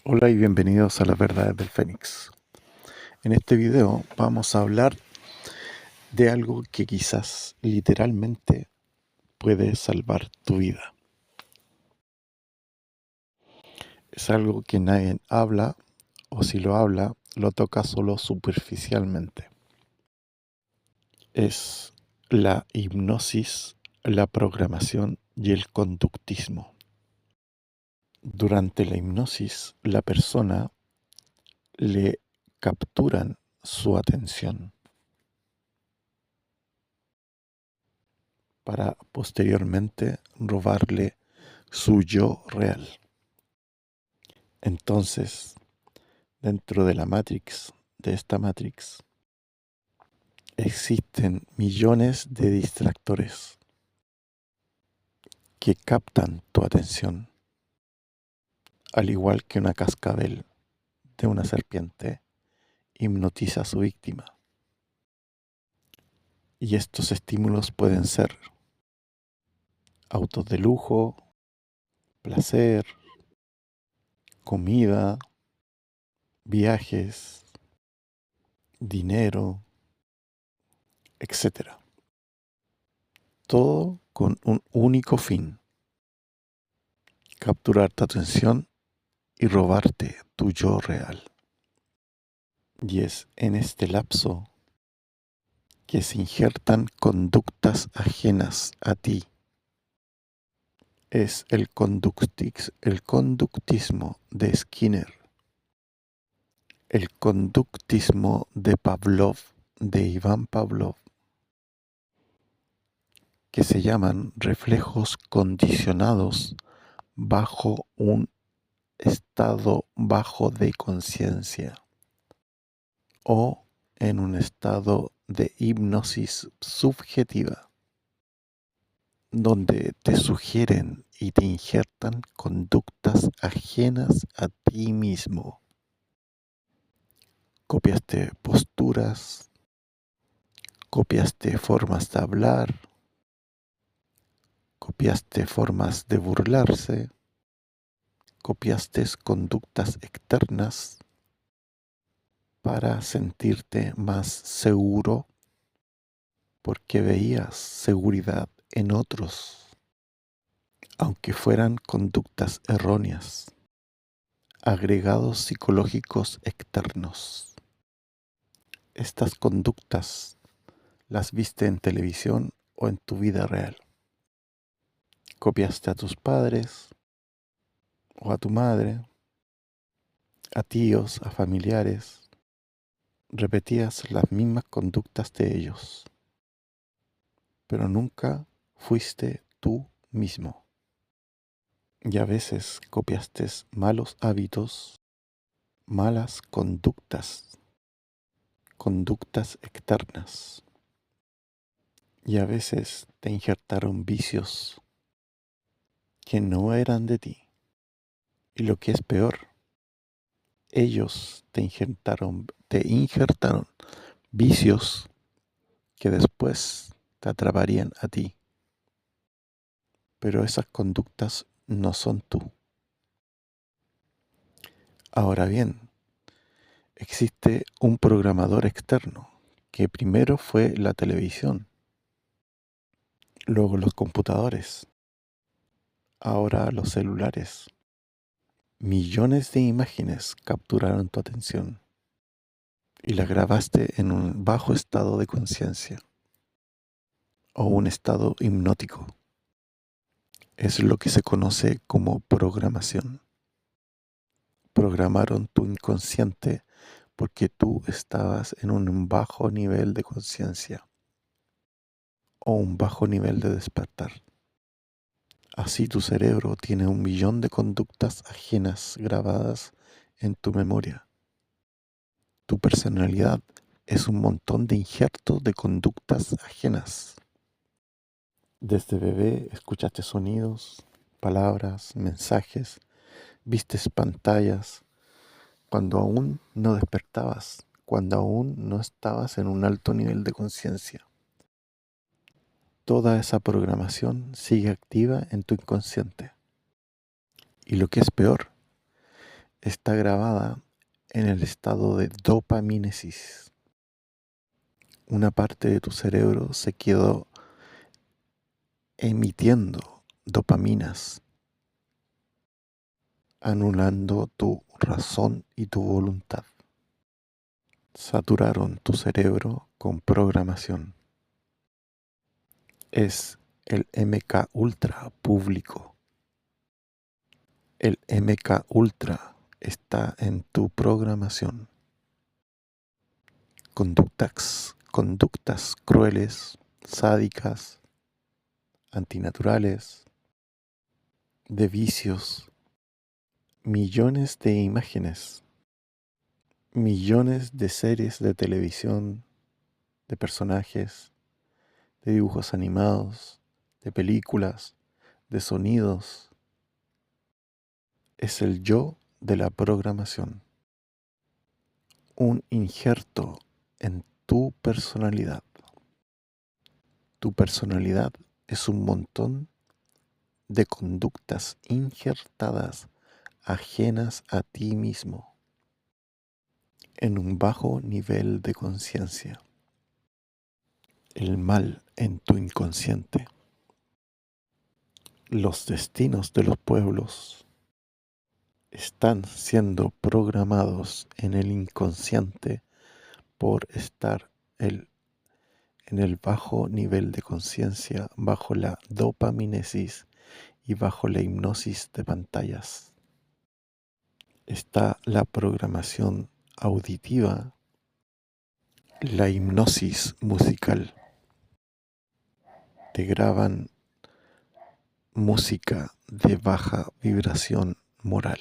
Hola y bienvenidos a las verdades del Fénix. En este video vamos a hablar de algo que quizás literalmente puede salvar tu vida. Es algo que nadie habla, o si lo habla, lo toca solo superficialmente. Es la hipnosis, la programación y el conductismo. Durante la hipnosis, la persona le capturan su atención para posteriormente robarle su yo real. Entonces, dentro de la Matrix, de esta Matrix, existen millones de distractores que captan tu atención, al igual que una cascabel de una serpiente hipnotiza a su víctima. Y estos estímulos pueden ser autos de lujo, placer, comida, viajes, dinero, etc. Todo con un único fin: capturar tu atención y robarte tu yo real. Y es en este lapso que se injertan conductas ajenas a ti. Es el conductismo de Skinner, el conductismo de Pavlov, de Iván Pavlov, que se llaman reflejos condicionados bajo un estado bajo de conciencia o en un estado de hipnosis subjetiva, donde te sugieren y te injertan conductas ajenas a ti mismo. Copiaste posturas, copiaste formas de hablar, copiaste formas de burlarse, copiaste conductas externas para sentirte más seguro porque veías seguridad en otros, aunque fueran conductas erróneas, agregados psicológicos externos. Estas conductas las viste en televisión o en tu vida real. Copiaste a tus padres o a tu madre, a tíos, a familiares. Repetías las mismas conductas de ellos, pero nunca fuiste tú mismo. Y a veces copiaste malos hábitos, malas conductas, conductas externas. Y a veces te injertaron vicios que no eran de ti. Y lo que es peor, ellos te injertaron vicios que después te atraparían a ti. Pero esas conductas no son tú. Ahora bien, existe un programador externo, que primero fue la televisión, luego los computadores, ahora los celulares. Millones de imágenes capturaron tu atención y las grabaste en un bajo estado de conciencia o un estado hipnótico. Es lo que se conoce como programación. Programaron tu inconsciente porque tú estabas en un bajo nivel de conciencia o un bajo nivel de despertar. Así tu cerebro tiene 1.000.000 de conductas ajenas grabadas en tu memoria. Tu personalidad es un montón de injertos de conductas ajenas. Desde bebé escuchaste sonidos, palabras, mensajes, vistes pantallas, cuando aún no despertabas, cuando aún no estabas en un alto nivel de conciencia. Toda esa programación sigue activa en tu inconsciente. Y lo que es peor, está grabada en el estado de dopaminesis. Una parte de tu cerebro se quedó emitiendo dopaminas, anulando tu razón y tu voluntad. Saturaron tu cerebro con programación. Es el MK Ultra público. El MK Ultra está en tu programación. Conductas crueles, sádicas, antinaturales, de vicios, millones de imágenes, millones de series de televisión, de personajes, de dibujos animados, de películas, de sonidos. Es el yo de la programación. Un injerto en tu personalidad. Tu personalidad es un montón de conductas injertadas ajenas a ti mismo en un bajo nivel de conciencia. El mal en tu inconsciente. Los destinos de los pueblos están siendo programados en el inconsciente por estar en el bajo nivel de conciencia, bajo la dopaminesis y bajo la hipnosis de pantallas. Está la programación auditiva, la hipnosis musical. Te graban música de baja vibración moral.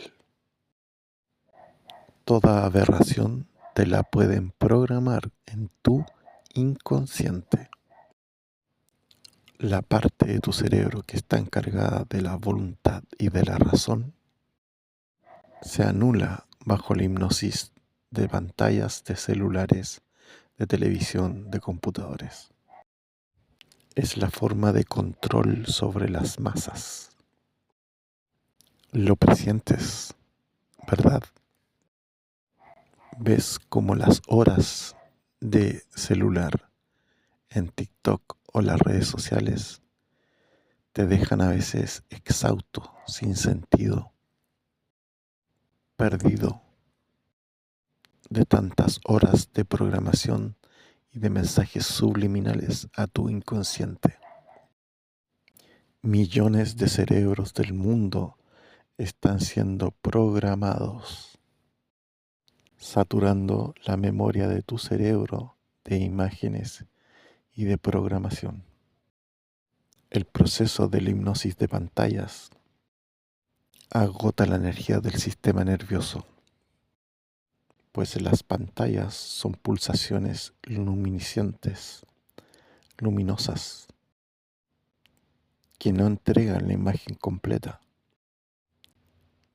Toda aberración te la pueden programar en tu inconsciente. La parte de tu cerebro que está encargada de la voluntad y de la razón se anula bajo la hipnosis de pantallas, de celulares, de televisión, de computadores. Es la forma de control sobre las masas. Lo presientes, ¿verdad? Ves como las horas de celular en TikTok o las redes sociales te dejan a veces exhausto, sin sentido, perdido de tantas horas de programación y de mensajes subliminales a tu inconsciente. Millones de cerebros del mundo están siendo programados, saturando la memoria de tu cerebro de imágenes y de programación. El proceso de la hipnosis de pantallas agota la energía del sistema nervioso, pues las pantallas son pulsaciones luminiscentes, luminosas, que no entregan la imagen completa,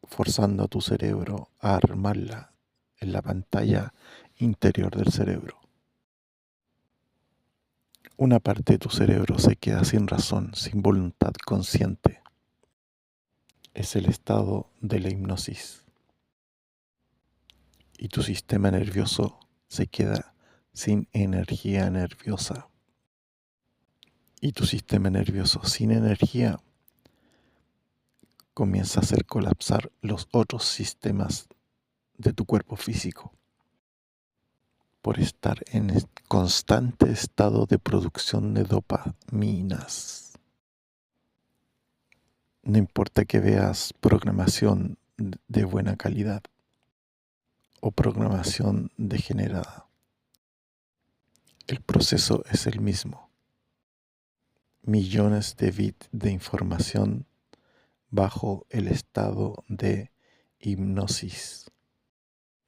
forzando a tu cerebro a armarla en la pantalla interior del cerebro. Una parte de tu cerebro se queda sin razón, sin voluntad consciente. Es el estado de la hipnosis. Y tu sistema nervioso se queda sin energía nerviosa. Y tu sistema nervioso sin energía comienza a hacer colapsar los otros sistemas de tu cuerpo físico por estar en constante estado de producción de dopaminas. No importa que veas programación de buena calidad o programación degenerada, el proceso es el mismo. Millones de bits de información bajo el estado de hipnosis,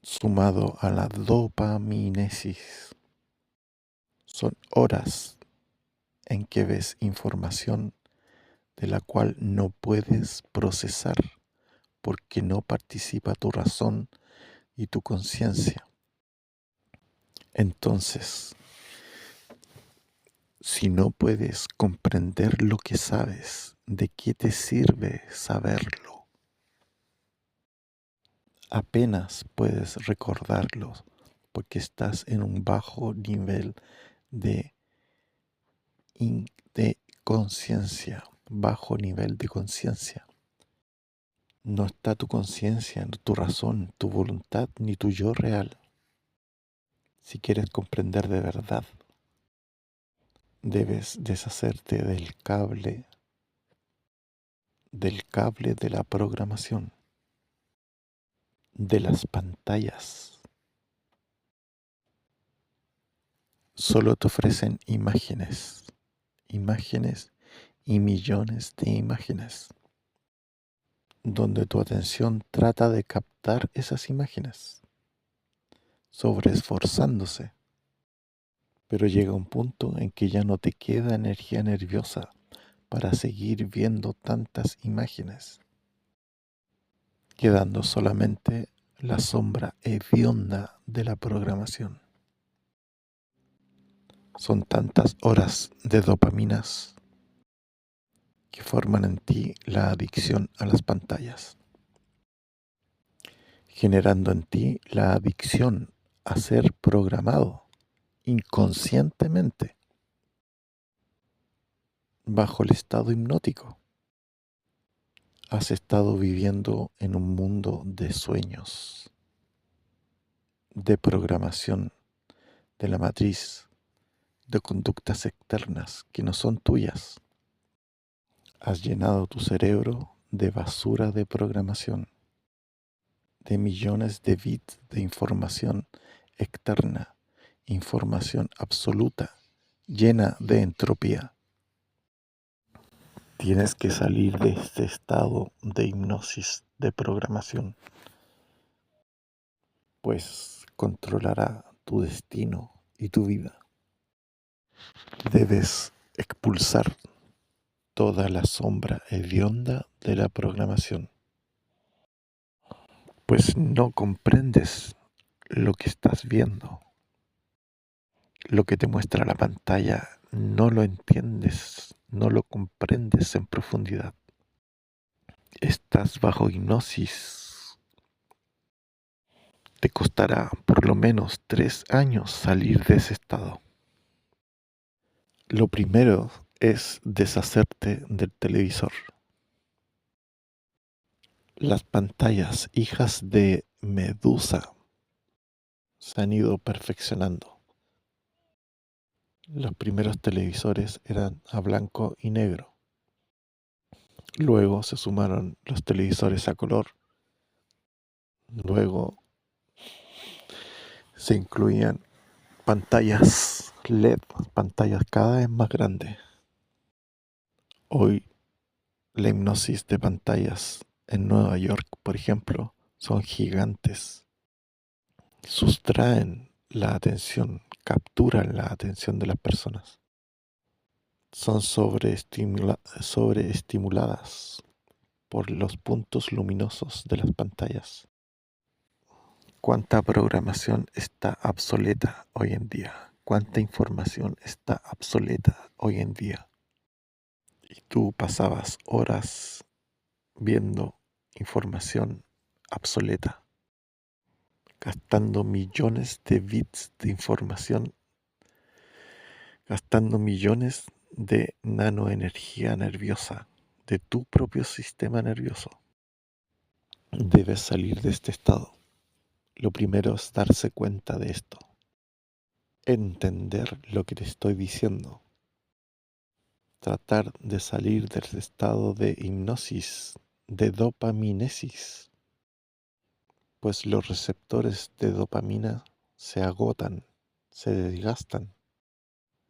sumado a la dopaminesis. Son horas en que ves información de la cual no puedes procesar porque no participa tu razón y tu conciencia. Entonces, si no puedes comprender lo que sabes, ¿de qué te sirve saberlo? apenas puedes recordarlos porque estás en un bajo nivel de, de conciencia, bajo nivel de conciencia. No está tu conciencia, tu razón, tu voluntad, ni tu yo real. Si quieres comprender de verdad, debes deshacerte del cable de la programación, de las pantallas. Solo te ofrecen imágenes, imágenes y millones de imágenes, donde tu atención trata de captar esas imágenes, sobreesforzándose, pero llega un punto en que ya no te queda energía nerviosa para seguir viendo tantas imágenes, quedando solamente la sombra hedionda de la programación. Son tantas horas de dopaminas que forman en ti la adicción a las pantallas, generando en ti la adicción a ser programado inconscientemente bajo el estado hipnótico. Has estado viviendo en un mundo de sueños, de programación, de la matriz, de conductas externas que no son tuyas. Has llenado tu cerebro de basura de programación, de millones de bits de información externa, información absoluta, llena de entropía. Tienes que salir de este estado de hipnosis de programación, pues controlará tu destino y tu vida. Debes expulsar toda la sombra hedionda de la programación, pues no comprendes lo que estás viendo. Lo que te muestra la pantalla no lo entiendes, no lo comprendes en profundidad. Estás bajo hipnosis. Te costará por lo menos 3 años salir de ese estado. Lo primero es deshacerte del televisor. Las pantallas, hijas de Medusa, se han ido perfeccionando. Los primeros televisores eran a blanco y negro. Luego se sumaron los televisores a color. Luego se incluían pantallas LED, pantallas cada vez más grandes. Hoy la hipnosis de pantallas en Nueva York, por ejemplo, son gigantes. Sustraen la atención, capturan la atención de las personas. Son sobreestimuladas por los puntos luminosos de las pantallas. ¿Cuánta programación está obsoleta hoy en día? ¿Cuánta información está obsoleta hoy en día? Y tú pasabas horas viendo información obsoleta, gastando millones de bits de información, gastando millones de nanoenergía nerviosa de tu propio sistema nervioso. Debes salir de este estado. Lo primero es darse cuenta de esto, entender lo que te estoy diciendo, tratar de salir del estado de hipnosis, de dopaminesis, pues los receptores de dopamina se agotan, se desgastan,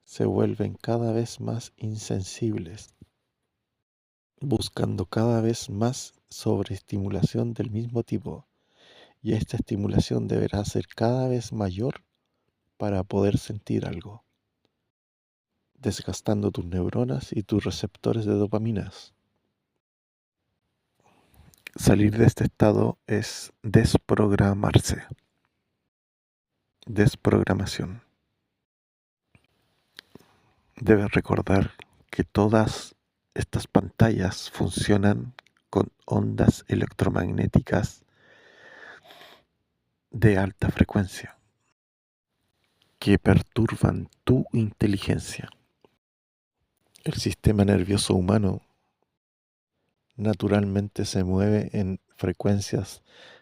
se vuelven cada vez más insensibles, buscando cada vez más sobreestimulación del mismo tipo, y esta estimulación deberá ser cada vez mayor para poder sentir algo, desgastando tus neuronas y tus receptores de dopaminas. Salir de este estado es desprogramarse, desprogramación. Debes recordar que todas estas pantallas funcionan con ondas electromagnéticas de alta frecuencia que perturban tu inteligencia. El sistema nervioso humano naturalmente se mueve en frecuencias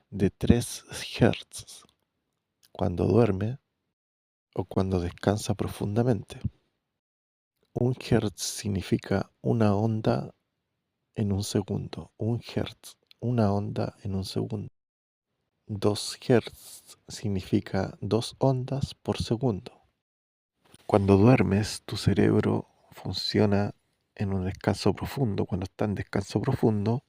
de 3 Hz cuando duerme o cuando descansa profundamente. 1 Hz significa una onda en un segundo. 1 Hz, una onda en un segundo. 2 Hz significa 2 ondas por segundo. Cuando duermes, tu cerebro funciona en un descanso profundo. Cuando está en descanso profundo,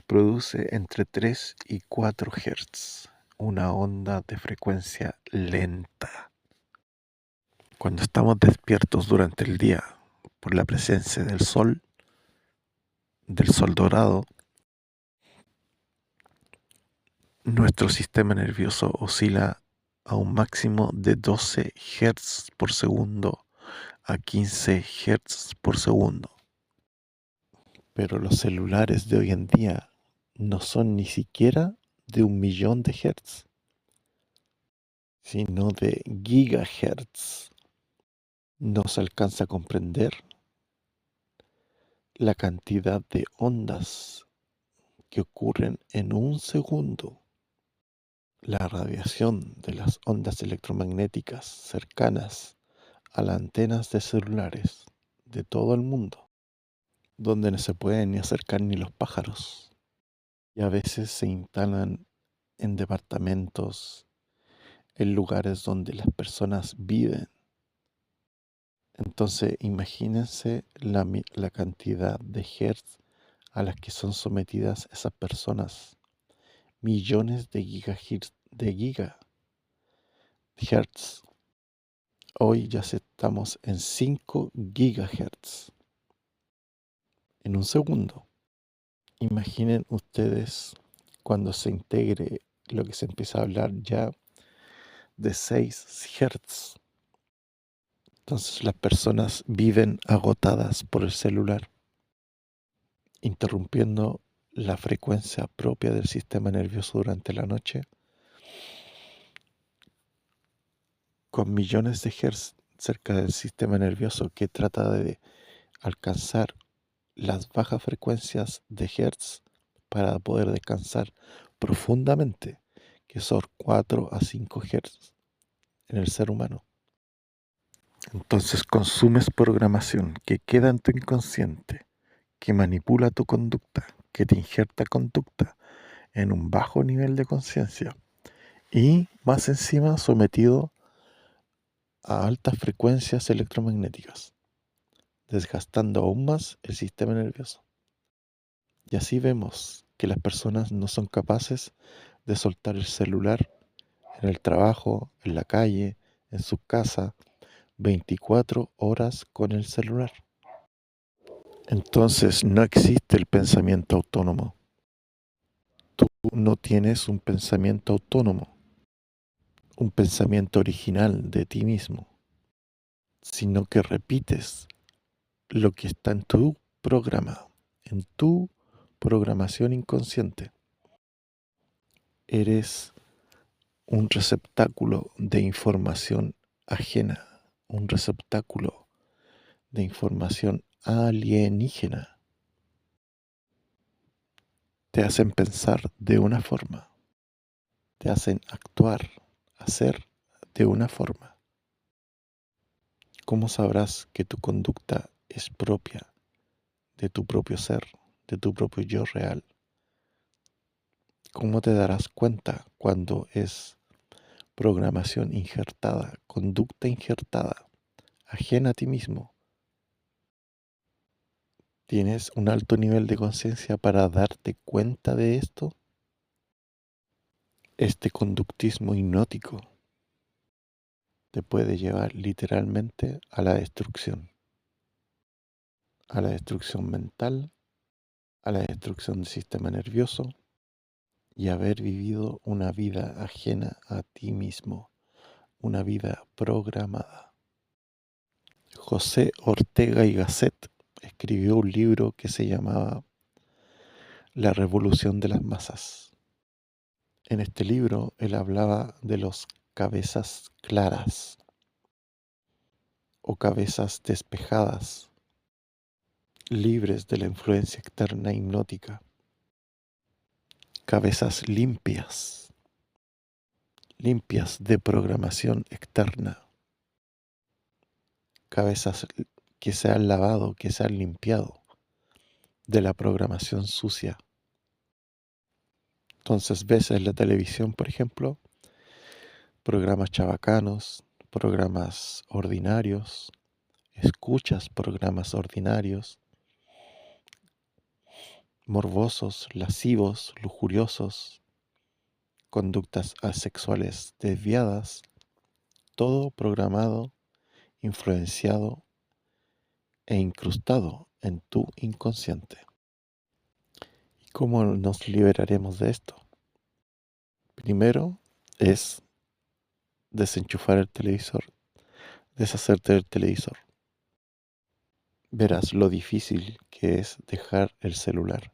produce entre 3 y 4 Hz, una onda de frecuencia lenta. Cuando estamos despiertos durante el día por la presencia del sol dorado, nuestro sistema nervioso oscila a un máximo de 12 Hz por segundo a 15 Hz por segundo. Pero los celulares de hoy en día no son ni siquiera de 1 millón de Hz, sino de gigahertz. No se alcanza a comprender la cantidad de ondas que ocurren en un segundo. La radiación de las ondas electromagnéticas cercanas a las antenas de celulares de todo el mundo, donde no se pueden ni acercar ni los pájaros, y a veces se instalan en departamentos, en lugares donde las personas viven. Entonces imagínense la cantidad de hertz a las que son sometidas esas personas. Millones de gigahertz. Hoy ya estamos en 5 gigahertz en un segundo. Imaginen ustedes cuando se integre lo que se empieza a hablar ya de 6 hertz. Entonces las personas viven agotadas por el celular, interrumpiendo la frecuencia propia del sistema nervioso durante la noche, con millones de hertz cerca del sistema nervioso que trata de alcanzar las bajas frecuencias de hertz para poder descansar profundamente, que son 4 a 5 hertz en el ser humano. Entonces consumes programación que queda en tu inconsciente, que manipula tu conducta, que te injerta conducta en un bajo nivel de conciencia y más encima sometido a altas frecuencias electromagnéticas, desgastando aún más el sistema nervioso. Y así vemos que las personas no son capaces de soltar el celular en el trabajo, en la calle, en su casa, 24 horas con el celular. Entonces no existe el pensamiento autónomo. Tú no tienes un pensamiento autónomo, un pensamiento original de ti mismo, sino que repites lo que está en tu programa, en tu programación inconsciente. Eres un receptáculo de información ajena, un receptáculo de información alienígena. Te hacen pensar de una forma, te hacen actuar, hacer de una forma. ¿Cómo sabrás que tu conducta es propia de tu propio ser, de tu propio yo real? ¿Cómo te darás cuenta cuando es programación injertada, conducta injertada, ajena a ti mismo? ¿Tienes un alto nivel de conciencia para darte cuenta de esto? Este conductismo hipnótico te puede llevar literalmente a la destrucción mental, a la destrucción del sistema nervioso y haber vivido una vida ajena a ti mismo, una vida programada. José Ortega y Gasset escribió un libro que se llamaba La revolución de las masas. En este libro él hablaba de los cabezas claras o cabezas despejadas, libres de la influencia externa hipnótica, cabezas limpias, limpias de programación externa, cabezas que se han lavado, que se han limpiado de la programación sucia. Entonces ves en la televisión, por ejemplo, programas chabacanos, programas ordinarios, escuchas programas ordinarios, morbosos, lascivos, lujuriosos, conductas asexuales desviadas, todo programado, influenciado e incrustado en tu inconsciente. ¿Y cómo nos liberaremos de esto? Primero es desenchufar el televisor, deshacerte del televisor. Verás lo difícil que es dejar el celular,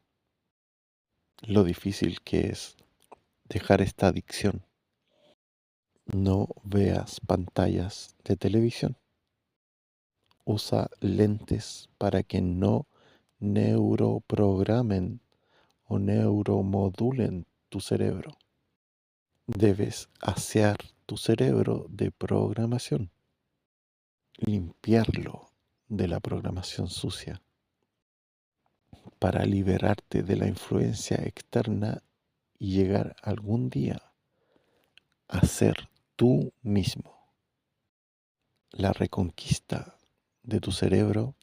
lo difícil que es dejar esta adicción. No veas pantallas de televisión. Usa lentes para que no neuroprogramen o neuromodulen tu cerebro. Debes asear tu cerebro de programación, limpiarlo de la programación sucia para liberarte de la influencia externa y llegar algún día a ser tú mismo. La reconquista de tu cerebro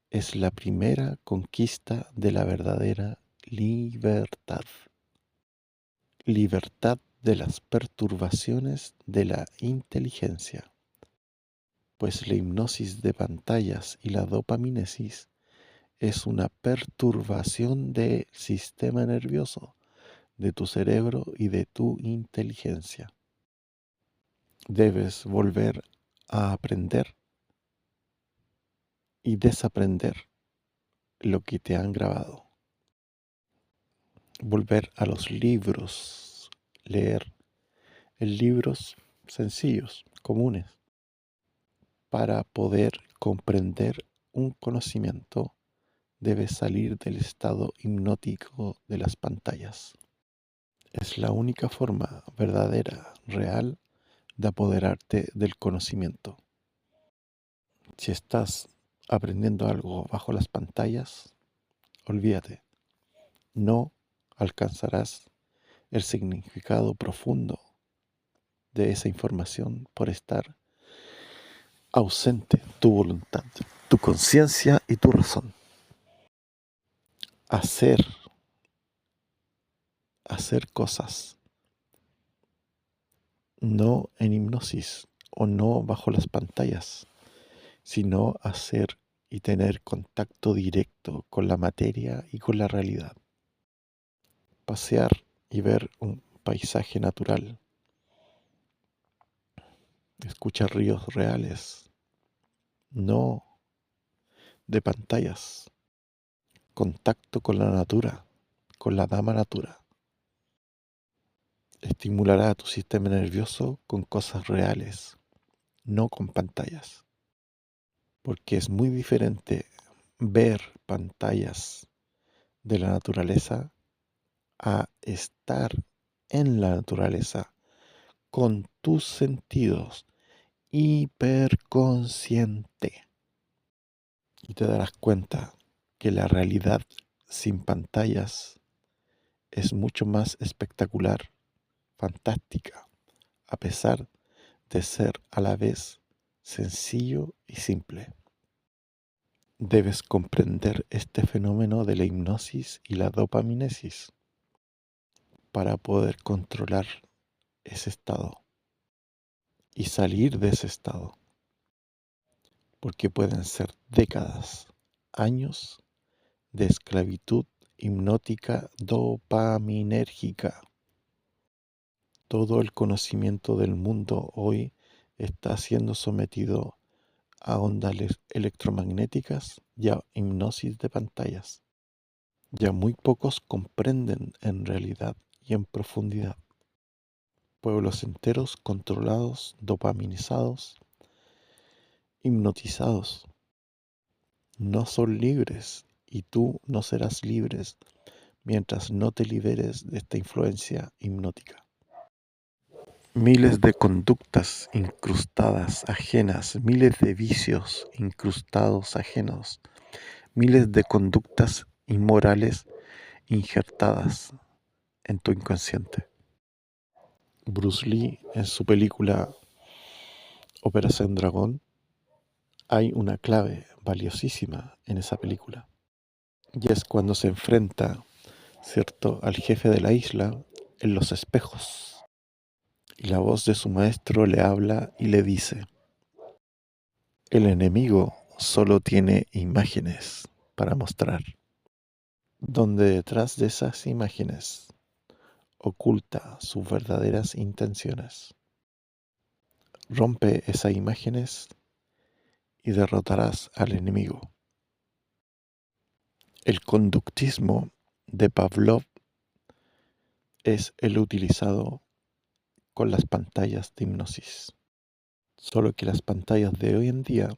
es la primera conquista de la verdadera libertad. Libertad de las perturbaciones de la inteligencia, pues la hipnosis de pantallas y la dopaminesis es una perturbación del sistema nervioso, de tu cerebro y de tu inteligencia. Debes volver a aprender y desaprender lo que te han grabado. Volver a los libros, leer en libros sencillos, comunes, para poder comprender un conocimiento. Debes salir del estado hipnótico de las pantallas. Es la única forma verdadera, real, de apoderarte del conocimiento. Si estás aprendiendo algo bajo las pantallas, olvídate, no alcanzarás el significado profundo de esa información por estar ausente tu voluntad, tu conciencia y tu razón. Hacer cosas, no en hipnosis o no bajo las pantallas, sino hacer y tener contacto directo con la materia y con la realidad. Pasear y ver un paisaje natural, escuchar ríos reales, no de pantallas, contacto con la natura, con la dama natura. Estimulará a tu sistema nervioso con cosas reales, no con pantallas. Porque es muy diferente ver pantallas de la naturaleza a estar en la naturaleza con tus sentidos hiperconsciente. Y te darás cuenta que la realidad sin pantallas es mucho más espectacular, fantástica, a pesar de ser a la vez sencillo y simple. Debes comprender este fenómeno de la hipnosis y la dopaminesis para poder controlar ese estado y salir de ese estado, porque pueden ser décadas, años de esclavitud hipnótica dopaminérgica. Todo el conocimiento del mundo hoy está siendo sometido a ondas electromagnéticas y a hipnosis de pantallas. Ya muy pocos comprenden en realidad y en profundidad. Pueblos enteros controlados, dopaminizados, hipnotizados. No son libres y tú no serás libres mientras no te liberes de esta influencia hipnótica. Miles de conductas incrustadas ajenas, miles de vicios incrustados ajenos, miles de conductas inmorales injertadas en tu inconsciente. Bruce Lee, en su película Operación Dragón, hay una clave valiosísima en esa película. Y es cuando se enfrenta, ¿cierto?, al jefe de la isla en los espejos. Y la voz de su maestro le habla y le dice: el enemigo solo tiene imágenes para mostrar, donde detrás de esas imágenes oculta sus verdaderas intenciones. Rompe esas imágenes y derrotarás al enemigo. El conductismo de Pavlov es el utilizado con las pantallas de hipnosis. Solo que las pantallas de hoy en día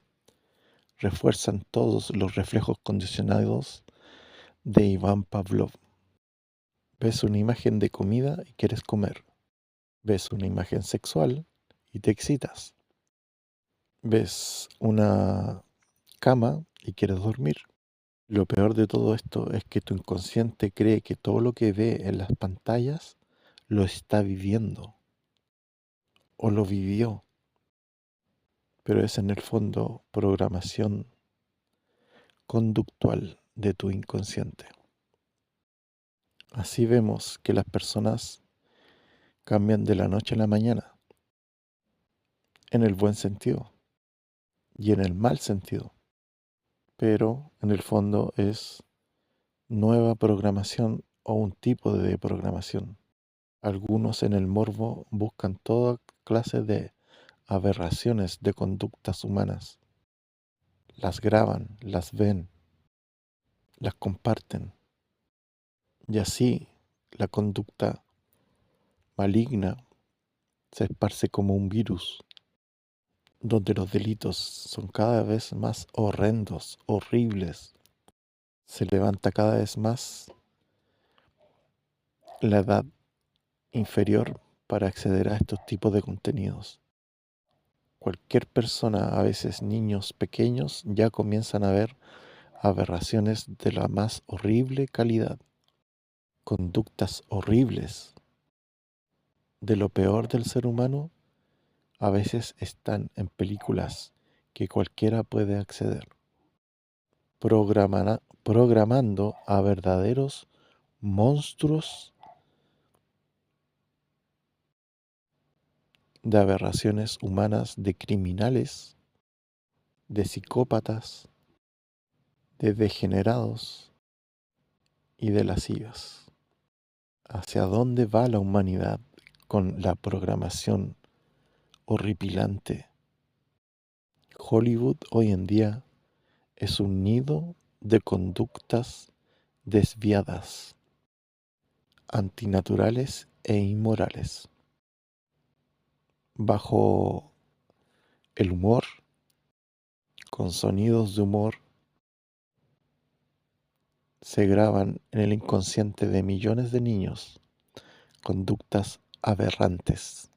refuerzan todos los reflejos condicionados de Iván Pavlov. Ves una imagen de comida y quieres comer. Ves una imagen sexual y te excitas. Ves una cama y quieres dormir. Lo peor de todo esto es que tu inconsciente cree que todo lo que ve en las pantallas lo está viviendo o lo vivió, pero es en el fondo programación conductual de tu inconsciente. Así vemos que las personas cambian de la noche a la mañana, en el buen sentido y en el mal sentido, pero en el fondo es nueva programación o un tipo de programación. Algunos en el morbo buscan toda clase de aberraciones de conductas humanas. Las graban, las ven, las comparten. Y así la conducta maligna se esparce como un virus, donde los delitos son cada vez más horrendos, horribles. Se levanta cada vez más la edad inferior para acceder a estos tipos de contenidos. Cualquier persona, a veces niños pequeños, ya comienzan a ver aberraciones de la más horrible calidad, conductas horribles de lo peor del ser humano, a veces están en películas que cualquiera puede acceder, programando a verdaderos monstruos de aberraciones humanas, de criminales, de psicópatas, de degenerados y de lascivas. ¿Hacia dónde va la humanidad con la programación horripilante? Hollywood hoy en día es un nido de conductas desviadas, antinaturales e inmorales. Bajo el humor, con sonidos de humor, se graban en el inconsciente de millones de niños conductas aberrantes.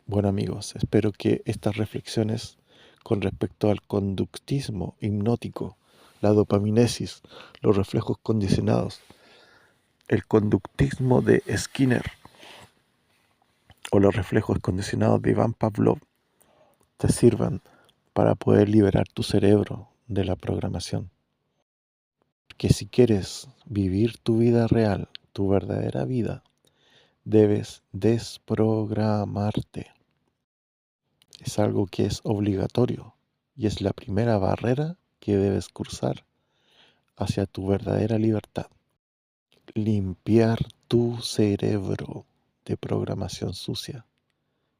Bueno amigos, espero que estas reflexiones con respecto al conductismo hipnótico, la dopaminesis, los reflejos condicionados, el conductismo de Skinner o los reflejos condicionados de Iván Pavlov te sirvan para poder liberar tu cerebro de la programación. Que si quieres vivir tu vida real, tu verdadera vida, debes desprogramarte. Es algo que es obligatorio y es la primera barrera que debes cruzar hacia tu verdadera libertad. Limpiar tu cerebro de programación sucia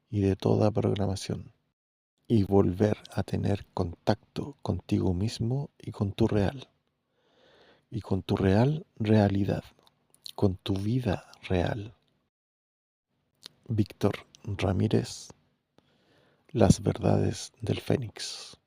y de toda programación y volver a tener contacto contigo mismo y con tu real realidad, con tu vida real. Víctor Ramírez, Las verdades del Fénix.